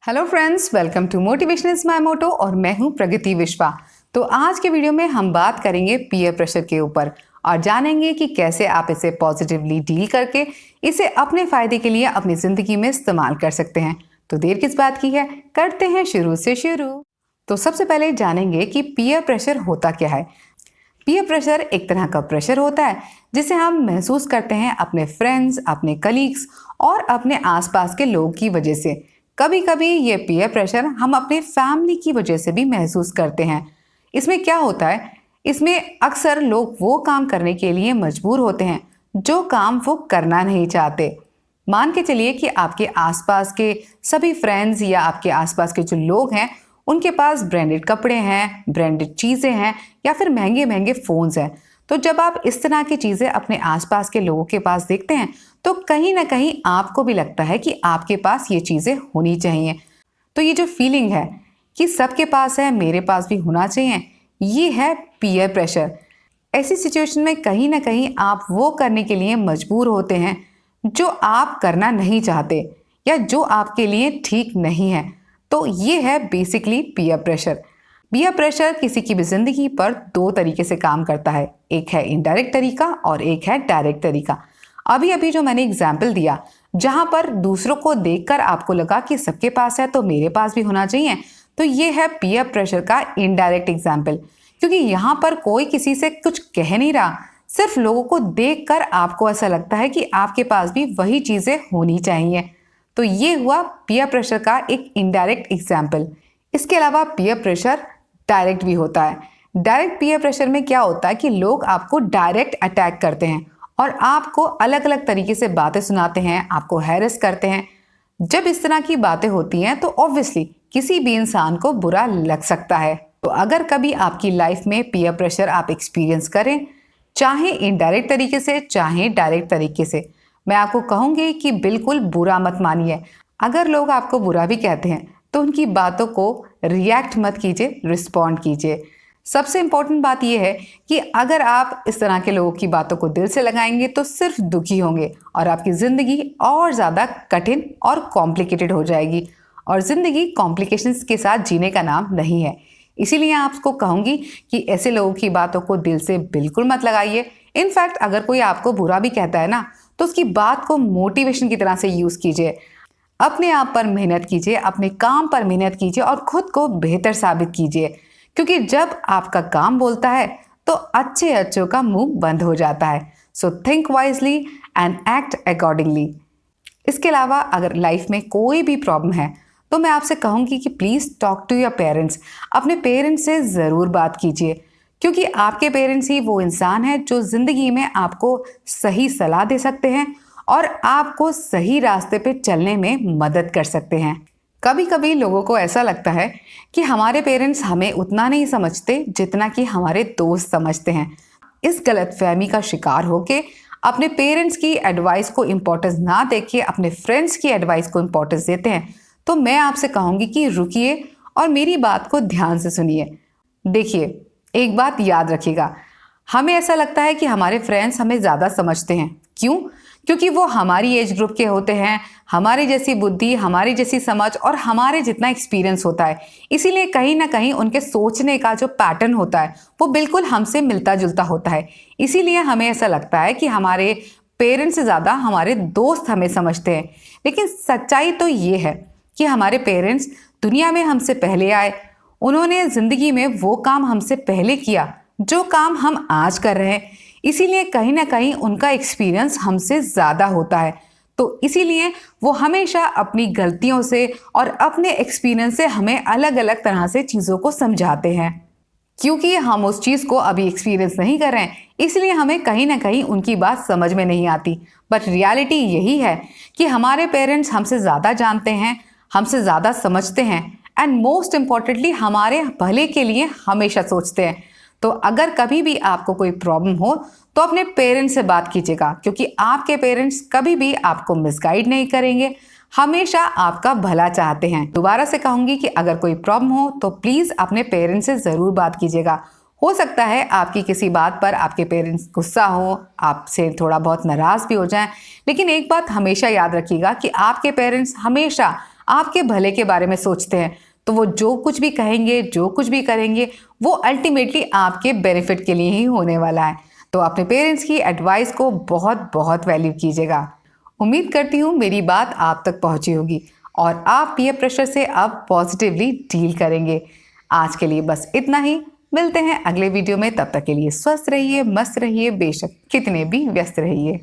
Hello friends, welcome to motivation is my motto और मैं हूं प्रगति विश्वा। तो आज के वीडियो में हम बात करेंगे पीयर प्रेशर के ऊपर और जानेंगे कि कैसे आप इसे पॉजिटिवली डील करके इसे अपने फायदे के लिए अपनी जिंदगी में इस्तेमाल कर सकते हैं। तो देर किस बात की है, करते हैं शुरू से शुरू। तो सबसे पहले जानेंगे कि पीयर प्रेशर होता क्या है। पीयर प्रेशर एक तरह का प्रेशर होता है जिसे हम महसूस करते हैं अपने फ्रेंड्स, अपने कलीग्स और अपने आसपास के लोगों की वजह से। कभी कभी ये पीयर प्रेशर हम अपने फैमिली की वजह से भी महसूस करते हैं। इसमें क्या होता है, इसमें अक्सर लोग वो काम करने के लिए मजबूर होते हैं जो काम वो करना नहीं चाहते। मान के चलिए कि आपके आसपास के सभी फ्रेंड्स या आपके आसपास के जो लोग हैं उनके पास ब्रांडेड कपड़े हैं, ब्रांडेड चीज़ें हैं या फिर महंगे महंगे फ़ोन्स हैं। तो जब आप इस तरह की चीज़ें अपने आसपास के लोगों के पास देखते हैं तो कहीं ना कहीं आपको भी लगता है कि आपके पास ये चीज़ें होनी चाहिए। तो ये जो फीलिंग है कि सबके पास है, मेरे पास भी होना चाहिए, ये है पीयर प्रेशर। ऐसी सिचुएशन में कहीं ना कहीं आप वो करने के लिए मजबूर होते हैं जो आप करना नहीं चाहते या जो आपके लिए ठीक नहीं है। तो ये है basically peer pressure. Peer pressure किसी की भी जिंदगी पर दो तरीके से काम करता है, एक है इनडायरेक्ट तरीका और एक है डायरेक्ट तरीका। अभी अभी जो मैंने एग्जाम्पल दिया जहां पर दूसरों को देखकर आपको लगा कि सबके पास है तो मेरे पास भी होना चाहिए, तो ये है पीयर प्रेशर का इनडायरेक्ट एग्जाम्पल। क्योंकि यहाँ पर कोई किसी से कुछ कह नहीं रहा, सिर्फ लोगों को देखकर आपको ऐसा लगता है कि आपके पास भी वही चीजें होनी चाहिए। तो ये हुआ पीयर प्रेशर का एक इनडायरेक्ट एग्जाम्पल। इसके अलावा पीयर प्रेशर डायरेक्ट भी होता है। डायरेक्ट पीयर प्रेशर में क्या होता है कि लोग आपको डायरेक्ट अटैक करते हैं और आपको अलग अलग तरीके से बातें सुनाते हैं, आपको हैरेस करते हैं। जब इस तरह की बातें होती हैं तो ऑब्वियसली किसी भी इंसान को बुरा लग सकता है। तो अगर कभी आपकी लाइफ में पीयर प्रेशर आप एक्सपीरियंस करें, चाहे इनडायरेक्ट तरीके से चाहे डायरेक्ट तरीके से, मैं आपको कहूंगी कि बिल्कुल बुरा मत मानिए। अगर लोग आपको बुरा भी कहते हैं तो उनकी बातों को रिएक्ट मत कीजिए, रिस्पॉन्ड कीजिए। सबसे इंपॉर्टेंट बात यह है कि अगर आप इस तरह के लोगों की बातों को दिल से लगाएंगे तो सिर्फ दुखी होंगे और आपकी ज़िंदगी और ज़्यादा कठिन और कॉम्प्लिकेटेड हो जाएगी। और ज़िंदगी कॉम्प्लिकेशंस के साथ जीने का नाम नहीं है। इसीलिए आपको कहूँगी कि ऐसे लोगों की बातों को दिल से बिल्कुल मत लगाइए। इनफैक्ट अगर कोई आपको बुरा भी कहता है ना तो उसकी बात को मोटिवेशन की तरह से यूज़ कीजिए। अपने आप पर मेहनत कीजिए, अपने काम पर मेहनत कीजिए और खुद को बेहतर साबित कीजिए। क्योंकि जब आपका काम बोलता है तो अच्छे अच्छों का मुंह बंद हो जाता है। So think wisely and act accordingly. इसके अलावा अगर लाइफ में कोई भी प्रॉब्लम है तो मैं आपसे कहूँगी कि please talk to your parents. अपने पेरेंट्स से ज़रूर बात कीजिए क्योंकि आपके पेरेंट्स ही वो इंसान है जो ज़िंदगी में आपको सही सलाह दे सकते हैं और आपको सही रास्ते पे चलने में मदद कर सकते हैं। कभी कभी लोगों को ऐसा लगता है कि हमारे पेरेंट्स हमें उतना नहीं समझते जितना कि हमारे दोस्त समझते हैं। इस गलतफहमी का शिकार होके अपने पेरेंट्स की एडवाइस को इम्पोर्टेंस ना देके अपने फ्रेंड्स की एडवाइस को इम्पोर्टेंस देते हैं। तो मैं आपसे कहूँगी कि रुकिए और मेरी बात को ध्यान से सुनिए। देखिए, एक बात याद रखिएगा, हमें ऐसा लगता है कि हमारे फ्रेंड्स हमें ज़्यादा समझते हैं। क्यों? क्योंकि वो हमारी एज ग्रुप के होते हैं, हमारी जैसी बुद्धि, हमारी जैसी समझ और हमारे जितना एक्सपीरियंस होता है। इसीलिए कहीं ना कहीं उनके सोचने का जो पैटर्न होता है वो बिल्कुल हमसे मिलता जुलता होता है। इसीलिए हमें ऐसा लगता है कि हमारे पेरेंट्स से ज़्यादा हमारे दोस्त हमें समझते हैं। लेकिन सच्चाई तो ये है कि हमारे पेरेंट्स दुनिया में हमसे पहले आए। उन्होंने ज़िंदगी में वो काम हमसे पहले किया जो काम हम आज कर रहे हैं। इसीलिए कहीं ना कहीं उनका एक्सपीरियंस हमसे ज़्यादा होता है। तो इसीलिए वो हमेशा अपनी गलतियों से और अपने एक्सपीरियंस से हमें अलग अलग तरह से चीज़ों को समझाते हैं। क्योंकि हम उस चीज़ को अभी एक्सपीरियंस नहीं कर रहे हैं, इसलिए हमें कहीं ना कहीं उनकी बात समझ में नहीं आती। बट रियलिटी यही है कि हमारे पेरेंट्स हमसे ज़्यादा जानते हैं, हमसे ज़्यादा समझते हैं एंड मोस्ट इम्पॉर्टेंटली हमारे भले के लिए हमेशा सोचते हैं। तो अगर कभी भी आपको कोई प्रॉब्लम हो तो अपने पेरेंट्स से बात कीजिएगा क्योंकि आपके पेरेंट्स कभी भी आपको मिसगाइड नहीं करेंगे, हमेशा आपका भला चाहते हैं। दोबारा से कहूँगी कि अगर कोई प्रॉब्लम हो तो प्लीज़ अपने पेरेंट्स से ज़रूर बात कीजिएगा। हो सकता है आपकी किसी बात पर आपके पेरेंट्स गुस्सा हो, आपसे थोड़ा बहुत नाराज़ भी हो जाएं, लेकिन एक बात हमेशा याद रखिएगा कि आपके पेरेंट्स हमेशा आपके भले के बारे में सोचते हैं, तो वो जो कुछ भी कहेंगे, जो कुछ भी करेंगे, वो अल्टीमेटली आपके बेनिफिट के लिए ही होने वाला है। तो अपने पेरेंट्स की एडवाइस को बहुत बहुत वैल्यू कीजिएगा। उम्मीद करती हूँ मेरी बात आप तक पहुँची होगी और आप पीयर प्रेशर से अब पॉजिटिवली डील करेंगे। आज के लिए बस इतना ही। मिलते हैं अगले वीडियो में। तब तक के लिए स्वस्थ रहिए, मस्त रहिए, बेशक कितने भी व्यस्त रहिए।